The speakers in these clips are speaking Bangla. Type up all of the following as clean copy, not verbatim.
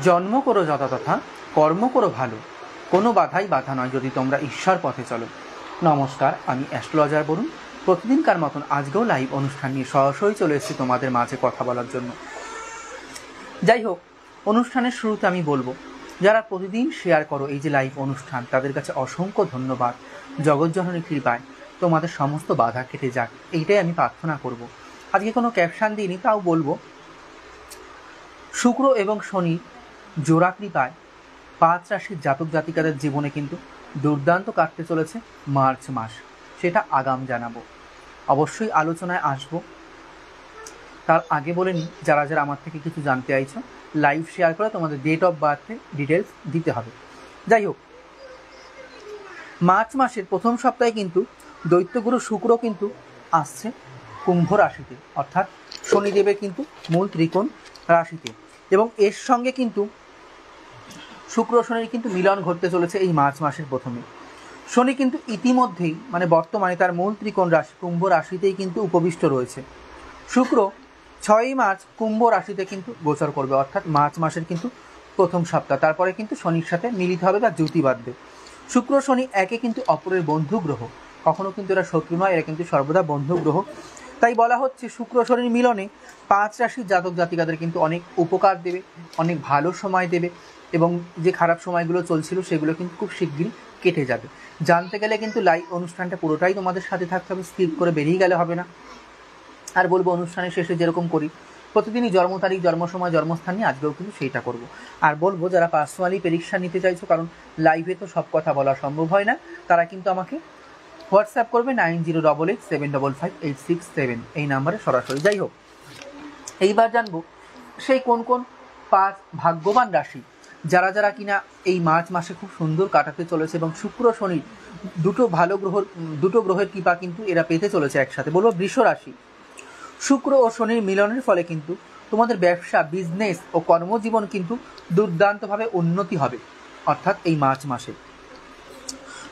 জন্ম করো যথাতথা, কর্ম করো ভালো, কোনো বাধাই বাধা নয় যদি তোমরা ঈশ্বর পথে চলো। নমস্কার, আমি অ্যাস্ট্রোলজার বরুণ। প্রতিদিনকার মতন আজকেও লাইভ অনুষ্ঠান নিয়ে সরাসরি চলে এসেছি তোমাদের মাঝে কথা বলার জন্য। যাই হোক, অনুষ্ঠানের শুরুতে আমি বলবো, যারা প্রতিদিন শেয়ার করো এই যে লাইভ অনুষ্ঠান, তাদের কাছে অসংখ্য ধন্যবাদ। জগৎজননীর কৃপায় তোমাদের সমস্ত বাধা কেটে যাক, এইটাই আমি প্রার্থনা করব। আজকে কোনো ক্যাপশন দিইনি, তাও বলবো, শুক্র এবং শনি জোড়া কৃপায় 5 রাশির জাতক জাতিকাদের জীবনে কিন্তু দুর্দান্ত কাটতে চলেছে মার্চ মাস। সেটা আগাম জানাবো, অবশ্যই আলোচনায় আসবো। তার আগে বলে নিই, যারা যারা আমার থেকে কিছু জানতে চাইছো, লাইভ শেয়ার করে তোমাদের ডেট অফ বার্থে ডিটেলস দিতে হবে। যাই হোক, মার্চ মাসের প্রথম সপ্তাহে কিন্তু দৈত্যগুরু শুক্র কিন্তু আসছে কুম্ভ রাশিতে, অর্থাৎ শনিদেবের কিন্তু মূল ত্রিকোণ রাশিতে, এবং এর সঙ্গে কিন্তু শুক্র শনির কিন্তু মিলন ঘটতে চলেছে এই মার্চ মাসের প্রথমে। শনি কিন্তু ইতিমধ্যেই বর্তমানে তার মূল ত্রিকোণ রাশি কুম্ভ রাশিতেই কিন্তু উপবিষ্ট রয়েছে। শুক্র 6ই মার্চ কুম্ভ রাশিতে কিন্তু গোচর করবে, অর্থাৎ মার্চ মাসের কিন্তু প্রথম সপ্তাহ। তারপরে কিন্তু শনির সাথে মিলিত হবে বা জুতি বাঁধবে। শুক্র শনি একে কিন্তু অপরের বন্ধু গ্রহ, কখনো কিন্তু এরা শত্রু নয়, এরা কিন্তু সর্বদা বন্ধু গ্রহ। তাই বলা হচ্ছে শুক্র শনির মিলনে 5 রাশির জাতক জাতিকাদের কিন্তু অনেক উপকার দেবে, অনেক ভালো সময় দেবে, এবং যে খারাপ সময়গুলো চলছিল সেগুলো কিন্তু খুব শিগগিরই কেটে যাবে। জানতে গেলে কিন্তু লাইভ অনুষ্ঠানটা পুরোটাই তোমাদের সাথে থাকতে হবে, স্কিপ করে বেরিয়ে গেলে হবে না। আর বলবো, অনুষ্ঠানের শেষে যেরকম করি প্রতিদিনই জন্ম তারিখ, জন্ম সময়, জন্মস্থান নিয়ে আজকেও কিন্তু সেইটা করব। আর বলবো, যারা পার্সোনালি পরীক্ষা নিতে চাইছো, কারণ লাইভে তো সব কথা বলা সম্ভব হয় না, তারা কিন্তু আমাকে হোয়াটসঅ্যাপ করবে 9088755867 এই নাম্বারে সরাসরি। যাই হোক, এইবার জানবো সেই কোন কোন 5 ভাগ্যবান রাশি যারা যারা কিনা এই মার্চ মাসে খুব সুন্দর কাটাতে চলেছে, এবং শুক্র শনির দুটো গ্রহের কৃপা কিন্তু এরা পেতে চলেছে একসাথে। বলবো, বৃষ রাশি। শুক্র ও শনির মিলনের ফলে কিন্তু তোমাদের ব্যবসা, বিজনেস ও কর্মজীবন কিন্তু দুর্দান্তভাবে উন্নতি হবে, অর্থাৎ এই মার্চ মাসে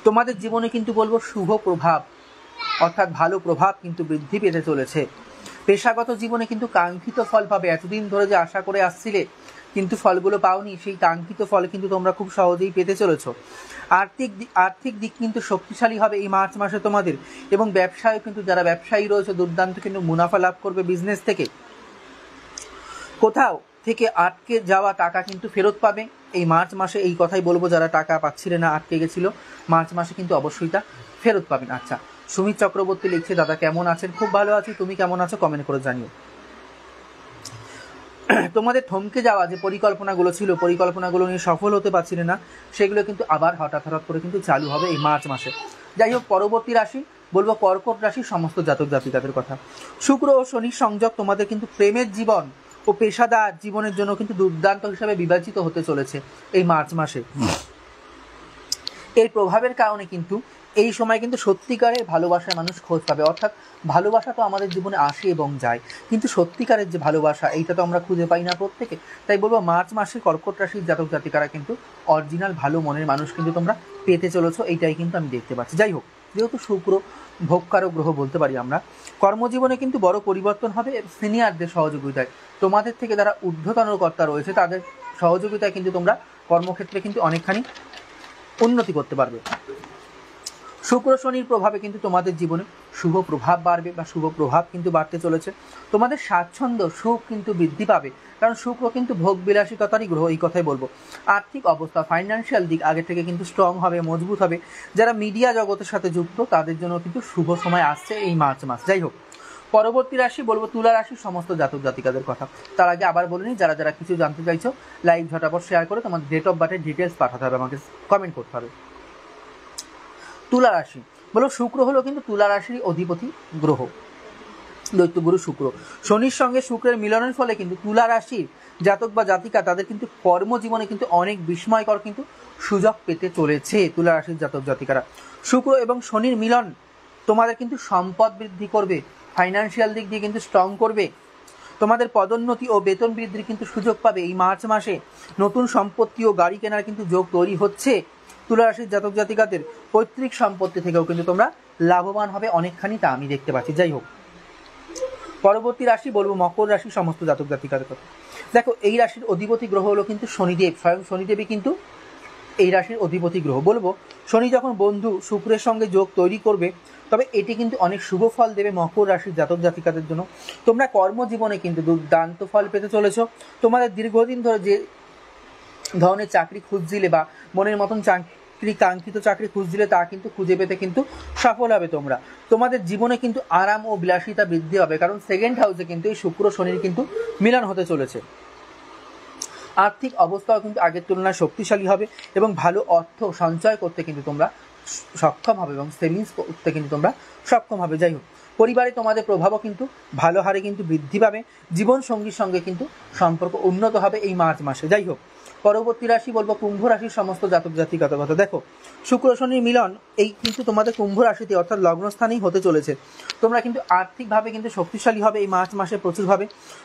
তোমাদের জীবনে কিন্তু বলবো শুভ প্রভাব, অর্থাৎ ভালো প্রভাব কিন্তু বৃদ্ধি পেতে চলেছে। পেশাগত জীবনে কিন্তু কাঙ্ক্ষিত ফল পাবে। এতদিন ধরে যে আশা করে আসছিলে কিন্তু ফলগুলো পাওনি, সেই কাঙ্ক্ষিত ফল কিন্তু তোমরা খুব সহজেই পেতে চলেছ। আর্থিক দিক কিন্তু শক্তিশালী হবে এই মার্চ মাসে তোমাদের, এবং ব্যবসায় কিন্তু যারা ব্যবসায়ী রয়েছে দুর্দান্ত কিন্তু মুনাফা লাভ করবে বিজনেস থেকে। কোথাও থেকে আটকে যাওয়া টাকা কিন্তু ফেরত পাবে এই মার্চ মাসে। এই কথাই বলবো, যারা টাকা পাচ্ছিলেন না, আটকে গেছিল, মার্চ মাসে কিন্তু অবশ্যই তা ফেরত পাবেন। আচ্ছা, সুমিত চক্রবর্তী লিখছে, দাদা কেমন আছেন? খুব ভালো আছি, তুমি কেমন আছো কমেন্ট করে জানিও। তোমাদের থমকে যাওয়া যে পরিকল্পনাগুলো ছিল, পরিকল্পনাগুলো নিয়ে সফল হতে পারছিলে না, সেগুলো কিন্তু আবার হঠাৎ করে কিন্তু চালু হবে এই মার্চ মাসে। যাই হোক, পরবর্তী রাশি বলবো কর্কট রাশির সমস্ত জাতক জাতিকাদের কথা। শুক্র ও শনির সংযোগ তোমাদের কিন্তু প্রেমের জীবন ও পেশাদার জীবনের জন্য কিন্তু দুর্দান্ত হিসাবে বিবেচিত হতে চলেছে এই মার্চ মাসে। এর প্রভাবের কারণে কিন্তু এই সময় কিন্তু সত্যিকারের ভালোবাসার মানুষ খোঁজ পাবে, অর্থাৎ ভালোবাসা তো আমাদের জীবনে আসে এবং যায়, কিন্তু সত্যিকারের যে ভালোবাসা, এইটা তো আমরা খুঁজে পাই না প্রত্যেকে। তাই বলবো, মার্চ মাসে কর্কট রাশির জাতক জাতিকারা কিন্তু অরিজিনাল ভালো মনের মানুষ কিন্তু তোমরা পেতে চলেছো, এইটাই কিন্তু আমি দেখতে পাচ্ছি। যাই হোক, যেহেতু শুক্র ভোগকারক গ্রহ বলতে পারি আমরা, কর্মজীবনে কিন্তু বড় পরিবর্তন হবে সিনিয়রদের সহযোগিতায়। তোমাদের থেকে যারা ঊর্ধ্বতন কর্তা রয়েছে তাদের সহযোগিতায় কিন্তু তোমরা কর্মক্ষেত্রে কিন্তু অনেকখানি উন্নতি করতে পারবে। শুক্র শনির প্রভাবে কিন্তু তোমাদের জীবনে শুভ প্রভাব বাড়বে বা শুভ প্রভাব কিন্তু বাড়তে চলেছে। তোমাদের স্বাচ্ছন্দ্য সুখ কিন্তু বৃদ্ধি পাবে, কারণ শুক্র কিন্তু ভোগ বিলাসিতারই গ্রহ, এই কথাই বলবো। আর্থিক অবস্থা, ফাইন্যান্সিয়াল দিক আগে থেকে কিন্তু স্ট্রং হবে, মজবুত হবে। যারা মিডিয়া জগতের সাথে যুক্ত তাদের জন্য কিন্তু শুভ সময় আসছে এই মার্চ মাস। যাই হোক, পরবর্তী রাশি বলবো তুলা রাশির সমস্ত জাতক জাতিকাদের কথা। তার আগে আবার বলে নিই, যারা যারা কিছু জানতে চাইছো লাইভ ঝটাপট শেয়ার করে তোমাদের ডেট অফ বার্থের ডিটেলস পাঠাতে হবে, আমাকে কমেন্ট করতে হবে। তুলা রাশি বলো, শুক্র হলো কিন্তু তুলা রাশির অধিপতি গ্রহ, দৈত্যগুরু শুক্র। শনির সঙ্গে শুক্রের মিলনের ফলে কিন্তু তুলা রাশির জাতক বা জাতিকা তাদের কিন্তু কর্মজীবনে কিন্তু অনেক বিস্ময়কর কিন্তু সুযোগ পেতে চলেছে তুলা রাশির জাতক জাতিকারা। শুক্র এবং শনির মিলন তোমাদের কিন্তু সম্পদ বৃদ্ধি করবে, ফাইন্যান্সিয়াল দিক দিয়ে কিন্তু স্ট্রং করবে। তোমাদের পদোন্নতি ও বেতন বৃদ্ধির কিন্তু সুযোগ পাবে এই মার্চ মাসে। নতুন সম্পত্তি ও গাড়ি কেনার কিন্তু যোগ তৈরি হচ্ছে তুলা রাশির জাতক জাতিকাদের। পৈতৃক সম্পত্তি থেকেও কিন্তু তোমরা লাভবান হবে অনেকখানি, তা আমি দেখতে পাচ্ছি। যাই হোক, পরবর্তী রাশি বলবো মকর রাশি সমস্ত জাতক জাতিকাদের কথা। দেখো এই রাশির অধিপতি গ্রহ হলো কিন্তু শনিদেব, স্বয়ং শনিদেবই কিন্তু এই রাশির অধিপতি গ্রহ। বলবো শনি যখন বন্ধু শুক্রের সঙ্গে যোগ তৈরি করবে তবে এটি কিন্তু অনেক শুভ ফল দেবে মকর রাশির জাতক জাতিকাদের জন্য। তোমরা কর্মজীবনে কিন্তু দুর্দান্ত ফল পেতে চলেছ। তোমাদের দীর্ঘদিন ধরে যে ধরনের চাকরি খুঁজছিলে বা মনের মতন কাঙ্ক্ষিত চাকরি খুঁজছিলে তা কিন্তু খুঁজে পেতে কিন্তু সফল হবে তোমরা। তোমাদের জীবনে কিন্তু আরাম ও বিলাসিতা বৃদ্ধি হবে, কারণ সেকেন্ড হাউসে কিন্তু এই শুক্র শনির কিন্তু মিলন হতে চলেছে। আর্থিক অবস্থাও কিন্তু আগের তুলনায় শক্তিশালী হবে এবং ভালো অর্থ সঞ্চয় করতে কিন্তু তোমরা সক্ষম হবে এবং সেভিংস করতে কিন্তু তোমরা সক্ষম হবে। যাই হোক, পরিবারে তোমাদের প্রভাবও কিন্তু ভালো হারে কিন্তু বৃদ্ধি পাবে। জীবন সঙ্গীর সঙ্গে কিন্তু সম্পর্ক উন্নত হবে এই মার্চ মাসে। যাই হোক, পরবর্তী রাশি বলবো কুম্ভ রাশির সমস্ত জাতক জাতিকাদের কথা। দেখো শুক্র শনির মিলন এই কিন্তু তোমাদের কুম্ভ রাশিতে অর্থাৎ লগ্নস্থানেই হতে চলেছে। তোমরা কিন্তু আর্থিকভাবে কিন্তু শক্তিশালী হবে এই মার্চ মাসে প্রচুরভাবে।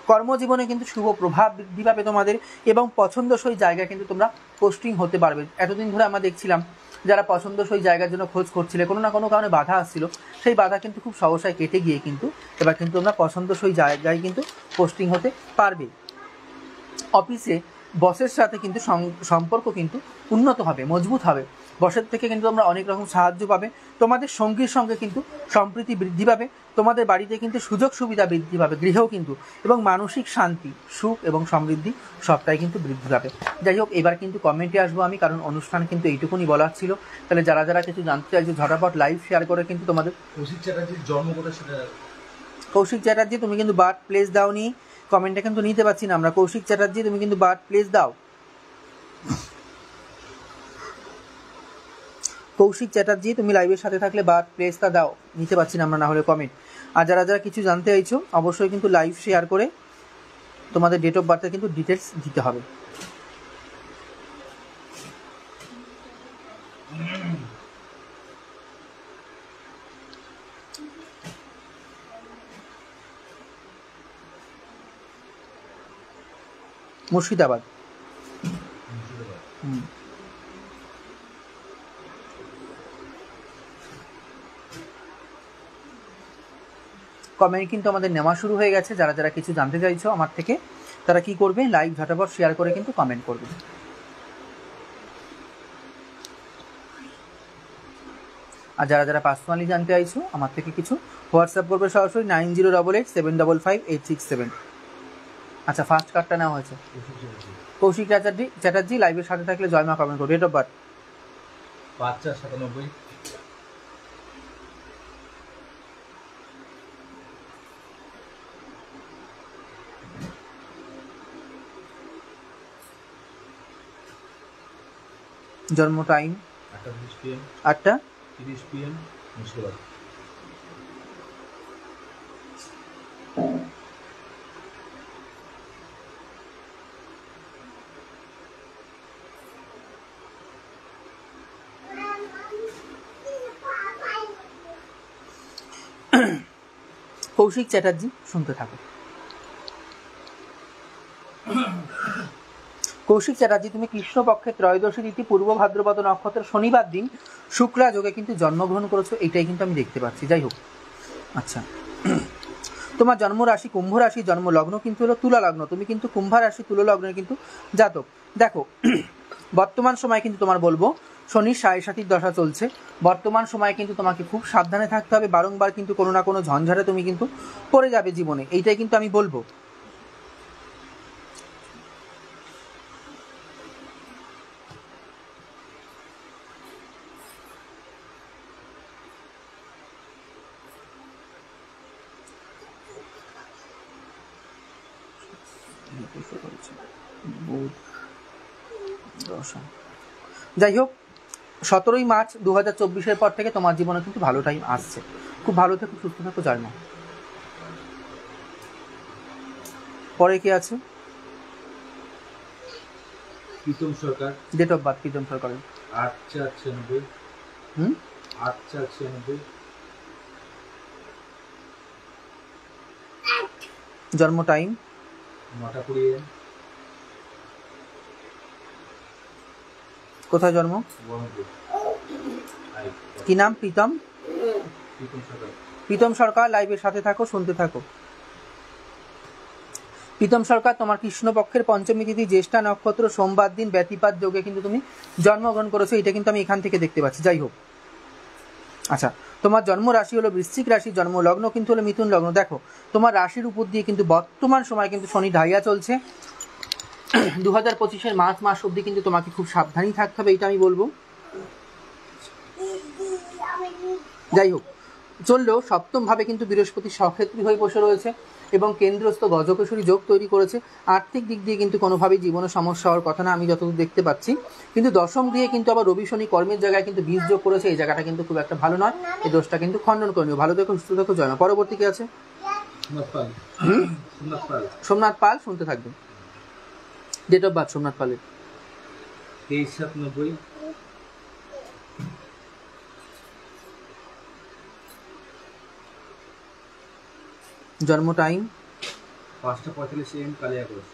কর্মজীবনে কিন্তু শুভ প্রভাব বৃদ্ধি পাবে তোমাদের এবং পছন্দসই জায়গায় কিন্তু তোমরা পোস্টিং হতে পারবে। এতদিন ধরে আমরা দেখছিলাম যারা পছন্দসই জায়গার জন্য খোঁজ করছিলে, কোনো না কোনো কারণে বাধা আসছিল, সেই বাধা কিন্তু খুব সহসায় কেটে গিয়ে কিন্তু এবার কিন্তু তোমরা পছন্দসই জায়গায় কিন্তু পোস্টিং হতে পারবে। অফিসে বসের সাথে কিন্তু সম্পর্ক কিন্তু উন্নত হবে, মজবুত হবে। বসের থেকে কিন্তু তোমরা অনেক রকম সাহায্য পাবে। তোমাদের সঙ্গীর সঙ্গে কিন্তু সম্প্রীতি বৃদ্ধি পাবে। তোমাদের বাড়িতে কিন্তু সুযোগ সুবিধা বৃদ্ধি পাবে, গৃহেও কিন্তু, এবং মানসিক শান্তি, সুখ এবং সমৃদ্ধি সবটাই কিন্তু বৃদ্ধি পাবে। যাই হোক, এবার কিন্তু কমেন্টে আসবো আমি, কারণ অনুষ্ঠান কিন্তু এইটুকুনি বলার ছিল। তাহলে যারা যারা কিছু জানতে চাইছো ঝটাপট লাইভ শেয়ার করে কিন্তু তোমাদের। কৌশিক চ্যাটার্জির জন্ম কোথায় সেটা। কৌশিক চ্যাটার্জি তুমি কিন্তু বার্থ প্লেস দাওনি, কমেন্টে কিন্তু নিতে পারছি না আমরা। কৌশিক চ্যাটার্জি তুমি কিন্তু বার্থ প্লেস দাও। কৌশিক চ্যাটার্জি তুমি লাইভের সাথে থাকলে বার্থ প্লেসটা দাও, নিতে পারছি না আমরা, না হলে কমেন্ট। আর যারা যারা কিছু জানতে চাইছো অবশ্যই কিন্তু লাইভ শেয়ার করে তোমাদের ডেট অফ বার্থের কিন্তু ডিটেলস দিতে হবে। মুর্শিদাবাদ। কমেন্ট কিন্তু আমাদের নেওয়া শুরু হয়ে গেছে। যারা যারা কিছু জানতে চাইছো আমার থেকে তারা কি করবে, লাইভ ঝটাপট শেয়ার করে কিন্তু কমেন্ট করবে। আর যারা যারা পার্সোনালি জানতে চাইছো আমার থেকে কিছু হোয়াটসঅ্যাপ করবে সরাসরি 90888777 আচ্ছা, ফার্স্ট কার্ডটা নেওয়া হয়েছে। কৌশিক চ্যাটার্জি লাইভের সাথে থাকলে জয় মা কমেন্ট করো। Date of birth 5/4/97। জন্ম time 8:30 PM 8:30 PM Murshidabad. Koushik Chatterjee শুনতে থাকো। কৌশিক চ্যাটার্জি তুমি কৃষ্ণপক্ষের ত্রয়োদশী তিথি পূর্ব ভাদ্রপদ নক্ষত্রের শনিবার দিন শুক্লা যোগে কিন্তু জন্মগ্রহণ করেছো, এইটাই কিন্তু আমি দেখতে পাচ্ছি। যাই হোক, আচ্ছা, তোমার জন্ম রাশি কুম্ভ রাশি, জন্ম লগ্ন কিন্তু হলো তুলা লগ্ন। তুমি কিন্তু কুম্ভ রাশি তুলা লগ্নের কিন্তু জাতক। দেখো বর্তমান সময় কিন্তু তোমার বলবো শনির 7.5 দশা চলছে। বর্তমান সময়ে কিন্তু তোমাকে খুব সাবধানে থাকতে হবে। বারংবার কিন্তু কোনো না কোনো ঝঞ্ঝাটে তুমি কিন্তু পড়ে যাবে জীবনে, এইটাই কিন্তু আমি বলবো। যাই হোক, 17ই মার্চ 2024 পর থেকে তোমার জীবনে কিন্তু ভালো টাইম আসছে। খুব ভালো থেকো, সুস্থ থাকো, জয় মা। পরে কে আছে? প্রীতম সরকার। ডেট অফ বার্থ প্রীতম সরকারের 8/4/96। 8/4/96। জন্ম টাইম 9:20 AM। কোথায় জন্ম? কি নাম? প্রীতম সরকার। লাইভের সাথে থাকো, শুনতে থাকো। প্রীতম সরকার, তোমার কৃষ্ণপক্ষের পঞ্চমী তিথি জ্যেষ্ঠা নক্ষত্র সোমবার দিন ব্যতিপাত যোগে কিন্তু তুমি জন্মগ্রহণ করেছো, এটা কিন্তু আমি এখান থেকে দেখতে পাচ্ছি। যাই হোক, আচ্ছা, তোমার জন্ম রাশি হলো বৃশ্চিক রাশি, জন্ম লগ্ন কিন্তু হলো মিথুন লগ্ন। দেখো, তোমার রাশির উপর দিয়ে কিন্তু বর্তমান সময় কিন্তু শনি ঢাইয়া চলছে। 2025-এর মার্চ মাস অবধি কিন্তু তোমাকে খুব সাবধানী থাকতে হবে, এটা আমি বলবো। যাই হোক, চললেও সপ্তম ভাবে কিন্তু বৃহস্পতি সক্ষেত্রী হয়ে বসে রয়েছে এবং কেন্দ্রস্থ গজকেশরী যোগ তৈরি করেছে। আর্থিক দিক দিয়ে কিন্তু কোনোভাবেই জীবনে সমস্যা হওয়ার কথা না, আমি যতদূর দেখতে পাচ্ছি। কিন্তু দশম গৃহে কিন্তু আবার রবি শনি কর্মের জায়গায় কিন্তু বীজ যোগ করেছে, এই জায়গাটা কিন্তু খুব একটা ভালো নয়, এই দোষটা কিন্তু খণ্ডন করে নিও। ভালো থেকো, সুস্থ থেকো, জয় মা। পরবর্তী কি আছে? সোমনাথ পাল, শুনতে থাকবেন। ডেট অফ বার্থ সোমনাথ পালের 23/7/90। জন্ম টাইম 5:45 AM কালিয়াগঞ্জ।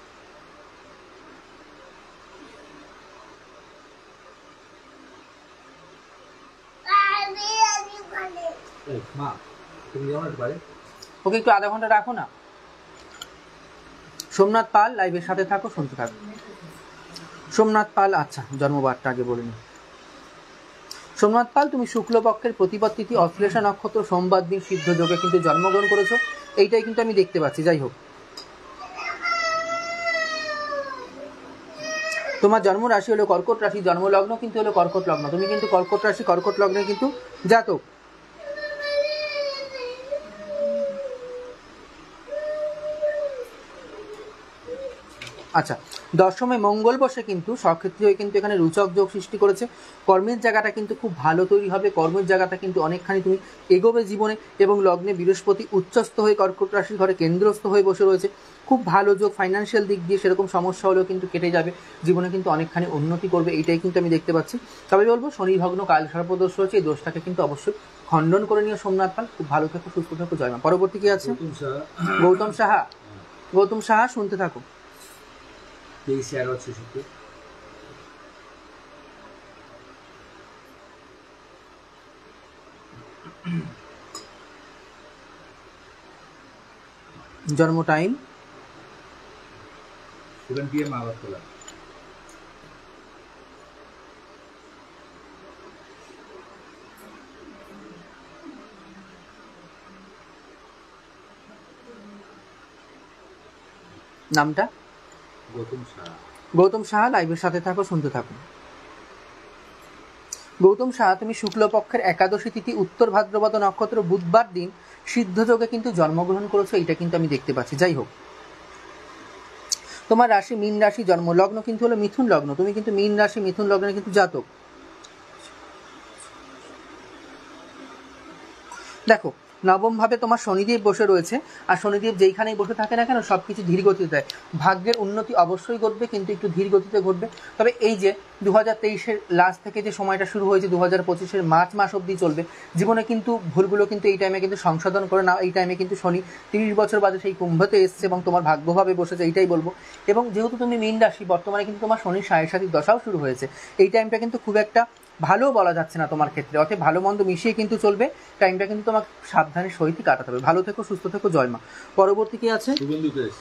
মা, তুমি যাও না বাড়ি? ওকে একটু আধা ঘন্টা রাখো না। সোমনাথ পাল লাইভের সাথে থাকো, শুনতে থাকো। সোমনাথ পাল, আচ্ছা জন্মবারটা আগে বলে নি। সোমনাথ পাল, তুমি শুক্লপক্ষের প্রতিপদ তিথি অশ্লেষা নক্ষত্র সোমবার দিন সিদ্ধ যোগে কিন্তু জন্মগ্রহণ করেছো, এইটাই কিন্তু আমি দেখতে পাচ্ছি। যাই হোক, তোমার জন্ম রাশি হলো কর্কট রাশি, জন্মলগ্ন কিন্তু হলো কর্কট লগ্ন। তুমি কিন্তু কর্কট রাশি কর্কট লগ্নের কিন্তু জাতক। আচ্ছা, দশমে মঙ্গল বসে কিন্তু সক্ষেত্রী হয়ে কিন্তু এখানে রুচক যোগ সৃষ্টি করেছে। কর্মের জায়গাটা কিন্তু খুব ভালো তৈরি হবে, কর্মের জায়গাটা কিন্তু অনেকখানি তুমি এগোবে জীবনে। এবং লগ্নে বৃহস্পতি উচ্চস্থ হয়ে কর্কট রাশির ঘরে কেন্দ্রস্থ হয়ে বসে রয়েছে, খুব ভালো যোগ। ফাইন্যান্সিয়াল দিক দিয়ে সেরকম সমস্যা হলেও কিন্তু কেটে যাবে, জীবনে কিন্তু অনেকখানি উন্নতি করবে, এইটাই কিন্তু আমি দেখতে পাচ্ছি। তবে বলবো শনি ভগ্ন কাল সর্পদোষ রয়েছে, এই দোষটাকে কিন্তু অবশ্যই খণ্ডন করে নিও সোমনাথ পাল। খুব ভালো থেকো, সুস্থ থেকো, জয় মা। পরবর্তী কি আছে? গৌতম সাহা। গৌতম সাহা, শুনতে থাকো। 23/11/66। জন্ম টাইম 7 PM আগরতলা। নামটা? গৌতম সাহা। গৌতম সাহা, লাইভের সাথে থাকো, শুনতে থাকো। গৌতম সাহা, তুমি শুক্লপক্ষের একাদশী তিথি উত্তর ভাদ্রপদ নক্ষত্র বুধবার দিন সিদ্ধ যোগে কিন্তু জন্মগ্রহণ করেছো, এটা কিন্তু আমি দেখতে পাচ্ছি। যাই হোক, তোমার রাশি মীন রাশি, জন্ম লগ্ন কিন্তু হলো মিথুন লগ্ন। তুমি কিন্তু মীন রাশি মিথুন লগ্নের কিন্তু জাতক। দেখো, নবম ভাবে তোমার শনিদেব বসে রয়েছে, আর শনিদেব যেইখানেই বসে থাকে না কেন সবকিছু ধীর গতিতে দেয়। ভাগ্যের উন্নতি অবশ্যই ঘটবে, কিন্তু একটু ধীর গতিতে ঘটবে। তবে এই যে 2023-এর লাস্ট থেকে যে সময়টা শুরু হয়েছে 2025-এর মার্চ মাস অবধি চলবে, জীবনে কিন্তু ভুলগুলো কিন্তু এই টাইমে কিন্তু সংশোধন করে নাও। এই টাইমে কিন্তু শনি 30 বছর বাদে সেই কুম্ভতে এসছে এবং তোমার ভাগ্যভাবে বসেছে, এইটাই বলবো। এবং যেহেতু তুমি মীন রাশি, বর্তমানে কিন্তু তোমার শনির সাড়ে দশাও শুরু হয়েছে, এই টাইমটা কিন্তু খুব একটা ভালো বলা যাচ্ছে না তোমার ক্ষেত্রে। অর্থাৎ ভালো মন্দ মিশিয়ে কিন্তু চলবে, টাইমটা কিন্তু তোমাকে সাবধানে সহিত কাটাতে হবে। ভালো থেকো, সুস্থ থেকো, জয় মা। পরবর্তী কি আছে? শুভেন্দু কেশ।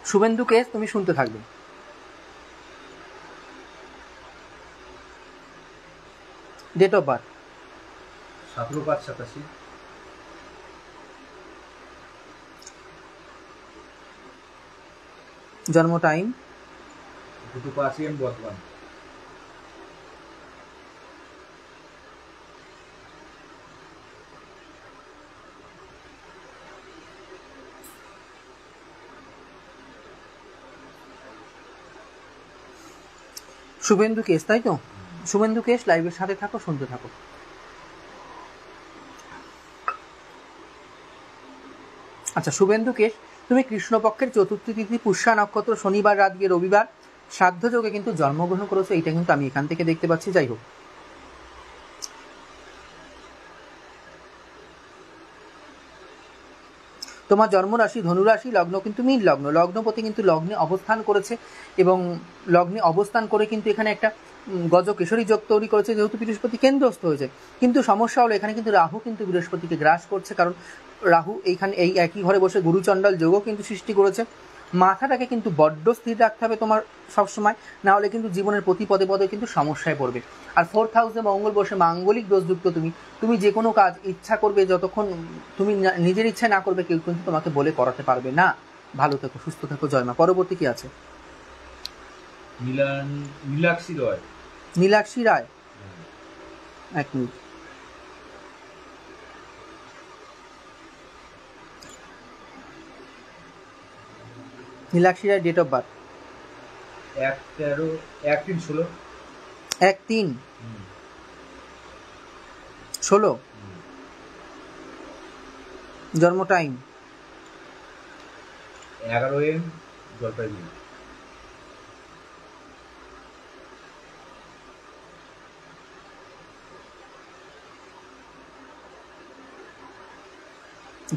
শুভেন্দু কেশ, তুমি শুনতে থাকবে। Date of birth 17/5/87। জন্ম টাইম 2:05 AM বর্ধমান। শুভেন্দু কেশ, তাই তো? শুভেন্দু কেশ, লাইভের সাথে থাকো, শুনতে থাকো। আচ্ছা, শুভেন্দু কেশ, তুমি কৃষ্ণপক্ষের চতুর্থী তিথি পুষ্যা নক্ষত্র শনিবার রাত গিয়ে রবিবার শ্রাদ্ধ যোগে কিন্তু জন্মগ্রহণ করেছো, এটা কিন্তু আমি এখান থেকে দেখতে পাচ্ছি। যাই হোক, তোমার জন্মরাশি ধনুরাশি, লগ্ন কিন্তু মীন লগ্ন। লগ্নপতি কিন্তু লগ্নে অবস্থান করেছে এবং লগ্নে অবস্থান করে কিন্তু এখানে একটা গজকেশরী যোগ তৈরি করেছে, যেহেতু বৃহস্পতি কেন্দ্রস্থ হয়েছে। কিন্তু সমস্যা হলো এখানে কিন্তু রাহু কিন্তু বৃহস্পতিকে গ্রাস করছে, কারণ রাহু এইখানে এই একই ঘরে বসে গুরুচণ্ডাল যোগও কিন্তু সৃষ্টি করেছে। মাথাটাকে কিন্তু বড্ড স্থির রাখতে হবে তোমার সবসময়, না হলে কিন্তু জীবনের প্রতি পদে পদে কিন্তু সমস্যায় পড়বে। আর 4th হাউসে মঙ্গল বসে মাঙ্গলিক দোষযুক্ত, তুমি যে কোনো কাজ ইচ্ছা করবে, যতক্ষণ তুমি নিজের ইচ্ছা না করবে কেউ কিন্তু তোমাকে বলে করাতে পারবে না। ভালো থেকো, সুস্থ থেকো, জয় মা। পরবর্তী কি আছে? নীলাক্ষী রয়। নীলাক্ষী রায়, এক minute. Nilakshi Ray date of birth 1/13/1/3/16। 1/3/16। জন্ম টাইম 11 AM জলপাইগুড়ি।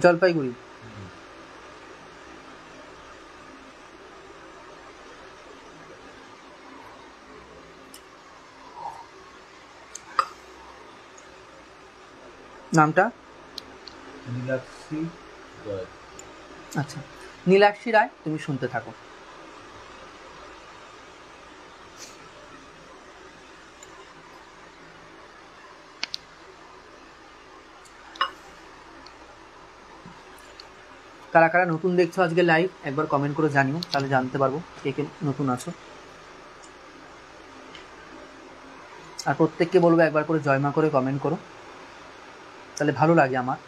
জলপাইগুড়ি। নামটা? নীলাক্ষী রয়। আচ্ছা, নীলাক্ষী রায়, তুমি শুনতে থাকো। কারা কারা নতুন দেখছো আজকে লাইভ, একবার কমেন্ট করে জানিও, তাহলে জানতে পারবো কে কে নতুন আছো। আর প্রত্যেককে বলবো একবার করে জয়মা করে কমেন্ট করো, তাহলে ভালো লাগে আমার।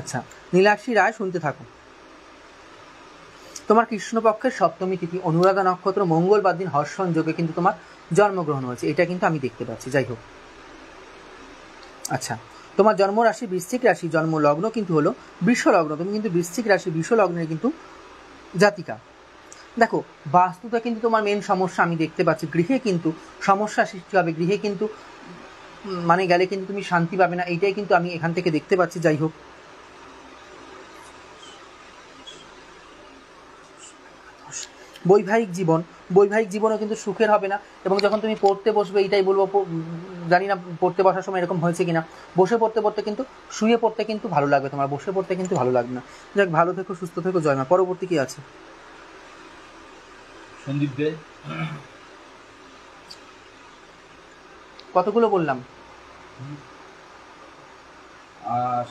আচ্ছা, নীলাক্ষী রায় শুনতে থাকো। তোমার কৃষ্ণপক্ষের সপ্তমী তিথি অনুরাধা নক্ষত্র মঙ্গলবার দিন হর্ষণ যোগে কিন্তু তোমার জন্মগ্রহণ হয়েছে, এটা কিন্তু আমি দেখতে পাচ্ছি। যাই হোক, আচ্ছা, তোমার জন্ম রাশি বৃশ্চিক রাশি, জন্ম লগ্ন কিন্তু হলো বৃষ লগ্ন। তুমি কিন্তু বৃশ্চিক রাশি বৃষ লগ্নের কিন্তু জাতিকা। দেখো, বাস্তুতে কিন্তু তোমার মেন সমস্যা আমি দেখতে পাচ্ছি, গৃহে কিন্তু সমস্যা সৃষ্টি হবে, গৃহে কিন্তু মানে গেলে কিন্তু তুমি শান্তি পাবে না, এইটাই কিন্তু আমি এখান থেকে দেখতে পাচ্ছি। যাই হোক, বৈবাহিক জীবনও কিন্তু সুখের হবে না। এবং যখন তুমি পড়তে বসবে, এইটাই বলবো, জানি না পড়তে বসার সময় এরকম হয়েছে কিনা, বসে পড়তে পড়তে কিন্তু শুয়ে পড়তে কিন্তু ভালো লাগবে তোমার, বসে পড়তে কিন্তু ভালো লাগবে না। যাক, ভালো থেকো, সুস্থ থেকো, জয় মা। পরবর্তী কি আছে? সন্দীপ দে। কতগুলো বললাম?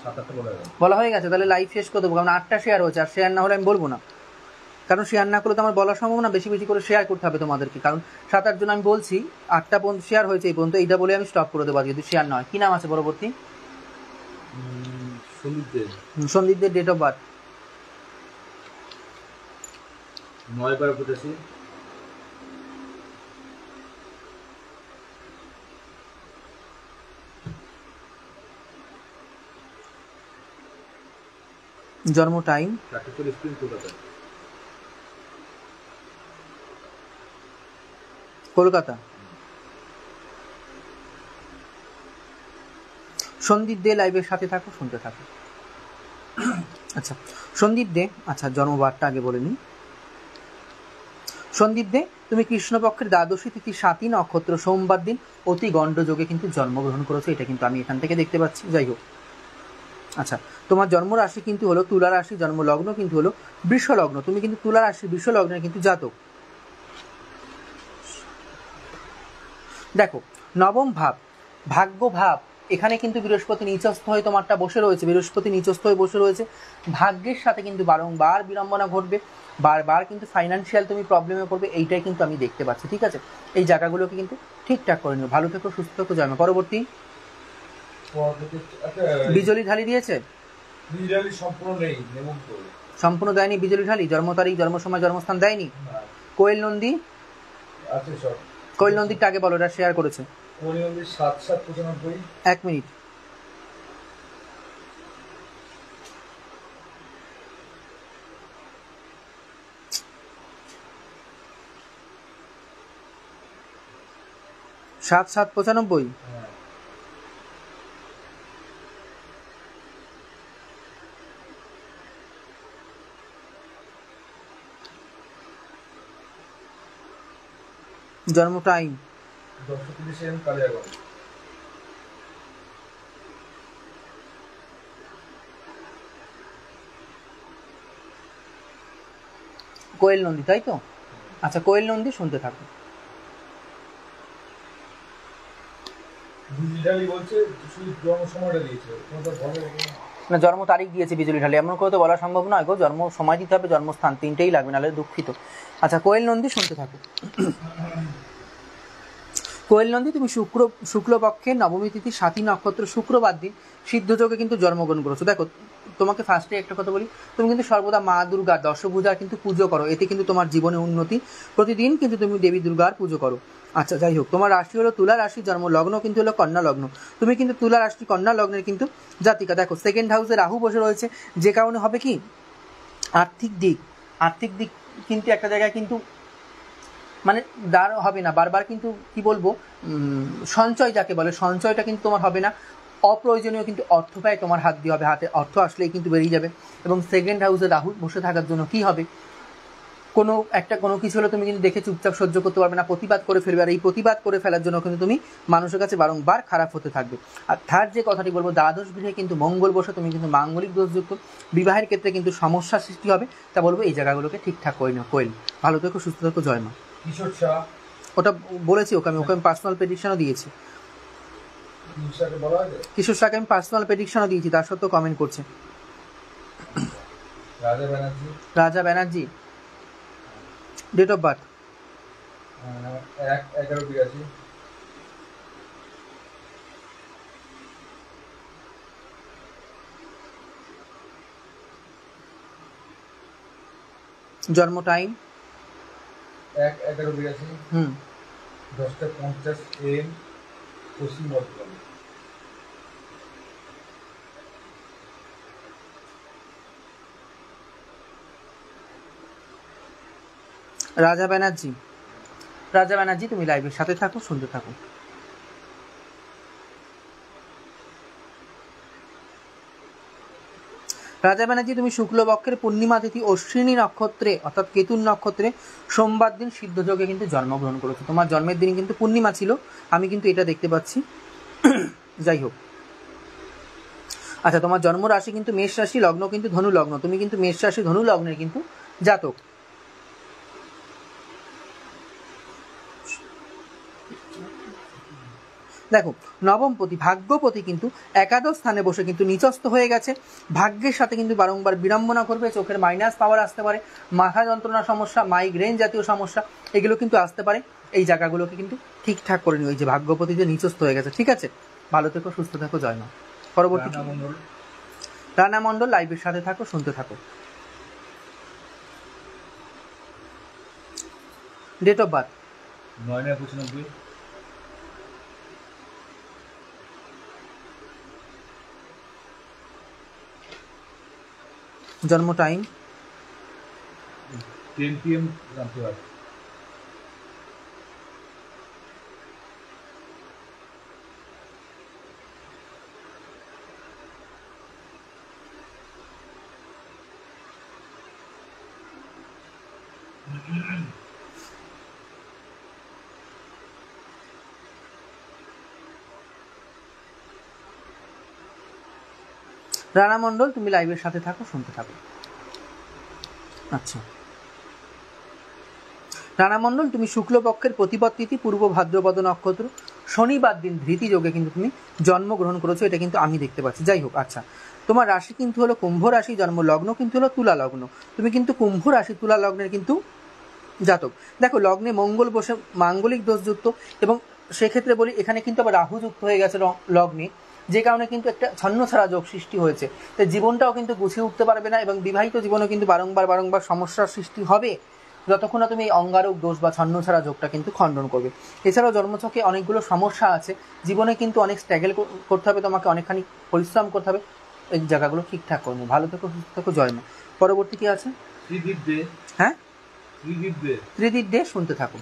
7-8টা বলা হয়ে গেছে, তাহলে লাইভ শেষ করে দেবো, কারণ 8টা শেয়ার হয়েছে, আর শেয়ার না হলে আমি বলবো না, কারণ শেয়ার না করলে তো আমার বলা সম্ভব না। বেশি বেশি করে শেয়ার করতে হবে তোমাদেরকে, কারণ 7-8 জন আমি বলছি, 8টা পর্যন্ত শেয়ার হয়েছে এই পর্যন্ত, এইটা বলে আমি স্টপ করে দেবো যদি শেয়ার নয়। কি নাম আছে পরবর্তী? সন্দীপদের ডেট অফ বার্থ 9/12/85। জন্ম টাইম 4:40 কলকাতা। কলকাতা। সন্দীপ দে লাইভের সাথে থাকো, শুনতে থাকো। আচ্ছা, সন্দীপ দে, আচ্ছা জন্মবারটা আগে বলে নিই। সন্দীপ দে, তুমি কৃষ্ণপক্ষের দ্বাদশী তিথি 7ই নক্ষত্র সোমবার দিন অতি গণ্ড যোগে কিন্তু জন্মগ্রহণ করেছো, এটা কিন্তু আমি এখান থেকে দেখতে পাচ্ছি। যাই হোক, আচ্ছা, তোমার জন্ম রাশি কিন্তু হলো তুলা রাশি, জন্ম লগ্ন কিন্তু হলো বৃষ লগ্ন। তুমি কিন্তু তুলা রাশি বৃষ লগ্নের কিন্তু জাতক। দেখো, নবম ভাব, ভাগ্য ভাব, এখানে কিন্তু বৃহস্পতি নিচস্থ হয়ে তোমারটা বসে রয়েছে, বৃহস্পতি নিচস্থ হয়ে বসে রয়েছে। ভাগ্যের সাথে কিন্তু বারংবার বিড়ম্বনা ঘটবে, বারবার কিন্তু ফাইন্যান্সিয়াল তুমি প্রবলেমে পড়বে, এইটাই কিন্তু আমি দেখতে পাচ্ছি। ঠিক আছে, এই জায়গাগুলোকে কিন্তু ঠিকঠাক করে নিও। ভালো থেকো, সুস্থ থেকো, জয় মা। পরবর্তী বিজলি ঢালি দিয়েছে? বিজলি সম্পূর্ণ নেই, সম্পূর্ণ দেয়নি বিজলি ঢালি। জন্ম তারিখ, জন্ম সময়, জন্মস্থান দেয়নি? কোয়েল নন্দী আছে সব। কোয়েল নন্দীরটা আগে বলো, এটা শেয়ার করেছে। কোয়েল নন্দী 7/7/95। এক মিনিট। সাত 7/95। জন্ম টাইম 10:30 AM কালিয়াগঞ্জ। কোয়েল নন্দী, তাই তো? আচ্ছা, কোয়েল নন্দী শুনতে থাকো। ডিজিটালি বলছে শুধু জন্ম সময়টা দিয়েছে, তোমাদের ভালো না, জন্ম তারিখ দিয়েছে বিজলি ঢালি, এমন করে তো বলা সম্ভব নয় গো। জন্ম সময় দিতে হবে, জন্মস্থান, তিনটেই লাগবে, নাহলে দুঃখিত। আচ্ছা, কোয়েল নন্দী শুনতে থাকো। কোয়েল নন্দী, তুমি শুক্লপক্ষের নবমী তিথি 7ই নক্ষত্র শুক্রবার দিন সিদ্ধযোগে কিন্তু জন্মগ্রহণ করেছো। দেখো, তোমাকে ফার্স্টে একটা কথা বলি, তুমি কিন্তু সর্বদা মা দুর্গার দশভূজার কিন্তু পুজো করো, এতে কিন্তু তোমার জীবনে উন্নতি। প্রতিদিন কিন্তু তুমি দেবী দুর্গার পুজো করো। আচ্ছা, যাই হোক, তোমার রাশি হলো তুলা রাশি, জন্ম লগ্ন কিন্তু হলো কন্যা লগ্ন। তুমি কিন্তু তুলা রাশি কন্যা লগ্নের কিন্তু জাতিকা। দেখো, সেকেন্ড হাউসে রাহু বসে রয়েছে, যে কারণে হবে কি, আর্থিক দিক কিন্তু একটা জায়গায় কিন্তু মানে দাঁড় হবে না, বারবার কিন্তু কি বলবো, সঞ্চয় যাকে বলে, সঞ্চয়টা কিন্তু তোমার হবে না। অপ্রয়োজনীয় কিন্তু অর্থ ব্যয় তোমার হাত দিয়ে হবে, হাতে অর্থ আসলেই কিন্তু বেরিয়ে যাবে। এবং সেকেন্ড হাউসে রাহু বসে থাকার জন্য কি হবে, কোনো কিছু হলে তুমি কিন্তু দেখে চুপচাপ সহ্য করতে পারবে না, প্রতিবাদ করে ফেলবে। আর এই প্রতিবাদ করে ফেলার জন্য কিন্তু তুমি মানুষের কাছে বারংবার খারাপ হতে থাকবে। আর থার্ড যে কথাটি বলবো, দ্বাদশ গৃহে কিন্তু মঙ্গল বসে, তুমি কিন্তু মাঙ্গলিক দোষযুক্ত, বিবাহের ক্ষেত্রে কিন্তু সমস্যা সৃষ্টি হবে। তা বলবো এই জায়গাগুলোকে ঠিকঠাক করে নাও। কোয়েল, ভালো থেকো, সুস্থ থেকো, জয় মা। কিশোর শাহ, ওটা বলেছি ওকে, ওকে আমি পার্সোনাল প্রেডিকশনও দিয়েছি। কিশোর শাহকে আমি পার্সোনাল প্রেডিকশনও দিয়েছি, তার সত্ত্বেও কমেন্ট করছে। রাজা ব্যানার্জি, ডেট অফ বার্থ 1/11/82। জন্ম টাইম 1/11/82, 10:50 AM, পশ্চিম বর্ধমান। রাজা ব্যানার্জি, তুমি লাইভের সাথে থাকো, শুনতে থাকো। রাজা ব্যানার্জি, তুমি শুক্লপক্ষের পূর্ণিমা তিথি অশ্বিনী নক্ষত্রে অর্থাৎ কেতুন নক্ষত্রে সোমবার দিন সিদ্ধযোগে কিন্তু জন্মগ্রহণ করেছো। তোমার জন্মের দিন কিন্তু পূর্ণিমা ছিল, আমি কিন্তু এটা দেখতে পাচ্ছি। যাই হোক, আচ্ছা, তোমার জন্ম রাশি কিন্তু মেষ রাশি, লগ্ন কিন্তু ধনু লগ্ন, তুমি কিন্তু মেষ রাশি ধনু লগ্নের কিন্তু জাতক। দেখো, নবমপতি ভাগ্যপতি কিন্তু একাদশ স্থানে বসে কিন্তু নিচস্থ হয়ে গেছে। ভাগ্যের সাথে কিন্তু বারংবার বিড়ম্বনা করবে, চোখের মাইনাস পাওয়ার আসতে পারে, মাথা যন্ত্রণা সমস্যা, মাইগ্রেন জাতীয় সমস্যা, এগুলো কিন্তু আসতে পারে। এই জায়গাগুলোকে কিন্তু ঠিকঠাক করে নিও, এই যে ভাগ্যপতি যে নিচস্থ হয়ে গেছে। ঠিক আছে, ভালো থেকো, সুস্থ থাকো, জয় মা। পরবর্তী রানা মণ্ডল, লাইভের সাথে থাকো, শুনতে থাকো। Date of birth 9/95। জন্ম টাইম 10 PM রামপুরহাট। রানা মণ্ডল, তুমি লাইভের সাথে থাকো, শুনতে থাকো। আচ্ছা, রানা মণ্ডল, তুমি শুক্লপক্ষের প্রতিপদ তিথি পূর্ব ভাদ্রপদ নক্ষত্র শনিবার দিন ধৃতি যোগে কিন্তু তুমি জন্মগ্রহণ করেছো, এটা কিন্তু আমি দেখতে পাচ্ছি। যাই হোক, আচ্ছা, তোমার রাশি কিন্তু হলো কুম্ভ রাশি, জন্ম লগ্ন কিন্তু হলো তুলা লগ্ন, তুমি কিন্তু কুম্ভ রাশি তুলা লগ্নের কিন্তু জাতক। দেখো, লগ্নে মঙ্গল বসে মাঙ্গলিক দোষযুক্ত, এবং সেক্ষেত্রে বলি এখানে কিন্তু আবার রাহু যুক্ত হয়ে গেছে লগ্নে, যে কারণে কিন্তু একটা ছন্নছাড়া যোগ সৃষ্টি হয়েছে। তাই জীবনটাও কিন্তু গুছিয়ে উঠতে পারবে না, এবং বিবাহিত জীবনে কিন্তু বারংবার সমস্যার সৃষ্টি হবে, যতক্ষণ না তুমি এই অঙ্গারক দোষ বা ছন্নছাড়া যোগটা কিন্তু খণ্ডন করবে। এছাড়াও জন্মছকে অনেকগুলো সমস্যা আছে, জীবনে কিন্তু অনেক স্ট্রাগল করতে হবে, তোমাকে অনেকখানি পরিশ্রম করতে হবে, এই জায়গাগুলো ঠিকঠাক করবে। ভালো থেকো, সুস্থ থেকো, জয় মা। পরবর্তী কি আছে? হ্যাঁ, ত্রিদীপ দে, শুনতে থাকো।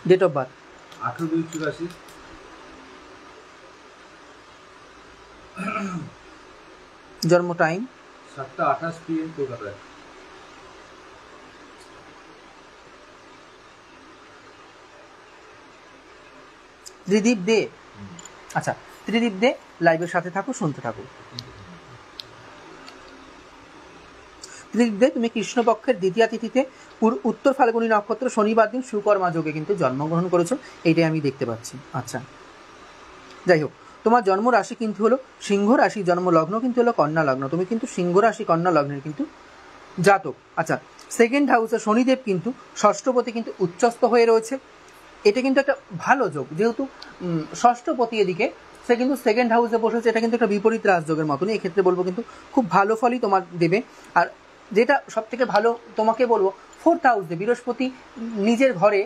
Date of birth 8/2/84। জন্ম টাইম 7:28 PM কলকাতায়। ত্রিদীপ দে, আচ্ছা ত্রিদীপ দে, লাইভের সাথে থাকো, শুনতে থাকো। ত্রিদীপ দে, তুমি কৃষ্ণপক্ষের দ্বিতীয়া তিথিতে উত্তর ফাল্গুনী নক্ষত্র শনিবার দিন সুকর্মা যোগে কিন্তু জন্মগ্রহণ করেছো, এইটাই আমি দেখতে পাচ্ছি। আচ্ছা, যাই হোক, তোমার জন্ম রাশি কিন্তু হলো সিংহ রাশি, জন্ম লগ্ন কিন্তু হলো কন্যা লগ্ন, তুমি কিন্তু সিংহ রাশি কন্যা লগ্নের কিন্তু জাতক। আচ্ছা, সেকেন্ড হাউসে শনিদেব কিন্তু ষষ্ঠপতি কিন্তু উচ্চস্থ হয়ে রয়েছে, এটা কিন্তু একটা ভালো যোগ, যেহেতু ষষ্ঠপতি এদিকে, সে কিন্তু সেকেন্ড হাউসে বসেছে, এটা কিন্তু একটা বিপরীত রাজযোগের মতনই, এক্ষেত্রে বলবো কিন্তু খুব ভালো ফলই তোমার দেবে। আর যেটা সব থেকে ভালো তোমাকে বলবো, ফোর্থ হাউসে বৃহস্পতি নিজের ঘরে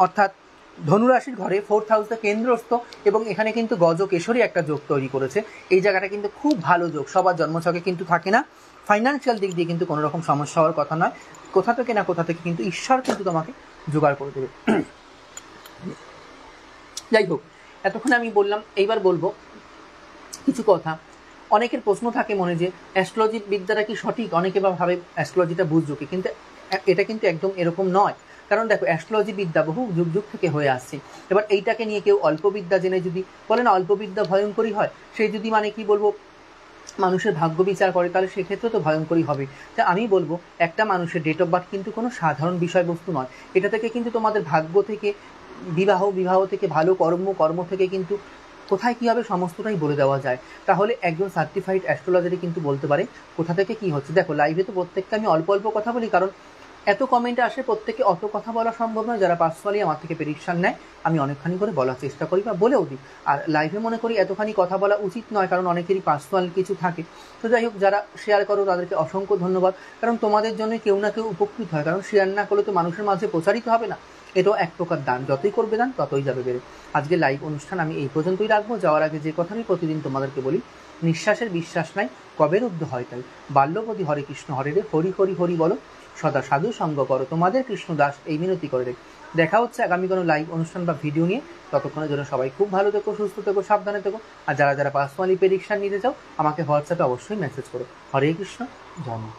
অর্থাৎ ধনুরাশির ঘরে ফোর্থ হাউসে কেন্দ্রস্থ, এবং এখানে কিন্তু গজকেশরী একটা যোগ তৈরি করেছে, এই জায়গাটা কিন্তু খুব ভালো যোগ, সবার জন্মছকে কিন্তু থাকে না। ফাইন্যান্সিয়াল দিক দিয়ে কিন্তু কোনো রকম সমস্যা হওয়ার কথা নয়, কোথা থেকে না কোথা থেকে কিন্তু ঈশ্বর কিন্তু তোমাকে জোগাড় করে দেবে। যাই হোক, এতক্ষণ আমি বললাম, এইবার বলবো কিছু কথা। অনেকের প্রশ্ন থাকে মনে যে অ্যাস্ট্রোলজি বিদ্যাটা কি সঠিক, অনেকে বা ভাবে অ্যাস্ট্রোলজিটা বুঝছো কি, কিন্তু এটা কিন্তু একদম এরকম নয়। কারণ দেখো, অ্যাস্ট্রোলজি বিদ্যা বহু যুগ যুগ থেকে হয়ে আসছে। এবার এইটাকে নিয়ে কেউ অল্প বিদ্যা জেনে যদি বলে না অল্প বিদ্যা ভয়ঙ্করী হয়, সেই যদি মানে কি বলবো মানুষের ভাগ্য বিচার করে, তাহলে সেক্ষেত্রে তো ভয়ঙ্করই হবে। তা আমি বলবো, একটা মানুষের ডেট অফ বার্থ কিন্তু কোনো সাধারণ বিষয়বস্তু নয়, এটা থেকে কিন্তু তোমাদের ভাগ্য থেকে বিবাহ থেকে ভালো কর্ম থেকে কিন্তু কোথায় কী হবে সমস্তটাই বলে দেওয়া যায়। তাহলে একজন সার্টিফাইড অ্যাস্ট্রোলজারই কিন্তু বলতে পারে কোথা থেকে কী হচ্ছে। দেখো, লাইভে তো প্রত্যেককে আমি অল্প অল্প কথা বলি, কারণ এত কমেন্টে আসে, প্রত্যেকে অত কথা বলা সম্ভব নয়। যারা পার্সোনালি আমার থেকে প্রেডিকশন নেয়, আমি অনেকখানি করে বলার চেষ্টা করি বা বলেও দিই। আর লাইভে মনে করি এতখানি কথা বলা উচিত নয়, কারণ অনেকেরই পার্সোনাল কিছু থাকে। তো যাই হোক, যারা শেয়ার করো তাদেরকে অসংখ্য ধন্যবাদ, কারণ তোমাদের জন্য কেউ না কেউ উপকৃত হয়, কারণ শেয়ার না করলে তো মানুষের মাঝে প্রচারিত হবে না। এটাও এক প্রকার দান, যতই করবে দান ততই যাবে বেড়ে। আজকে লাইভ অনুষ্ঠান আমি এই পর্যন্তই রাখবো। যাওয়ার আগে যে কথা আমি প্রতিদিন তোমাদেরকে বলি, নিঃশ্বাসের বিশ্বাস নাই, কবে রুদ্ধ হয় তাই। বাল্যপতি হরে কৃষ্ণ হরে রে, হরি হরি হরি বলো, সদা সাধু সঙ্গ করো, তোমাদের কৃষ্ণদাস এই মিনতি করে রে। দেখা হচ্ছে আগামী কোনো লাইভ অনুষ্ঠান বা ভিডিও নিয়ে। ততক্ষণের জন্য সবাই খুব ভালো থেকো, সুস্থ থেকো, সাবধানে থেকো। আর যারা যারা পার্সোনালি প্রেডিকশন নিতে চাও, আমাকে হোয়াটসঅ্যাপে অবশ্যই মেসেজ করো। হরে কৃষ্ণ, জয় মা।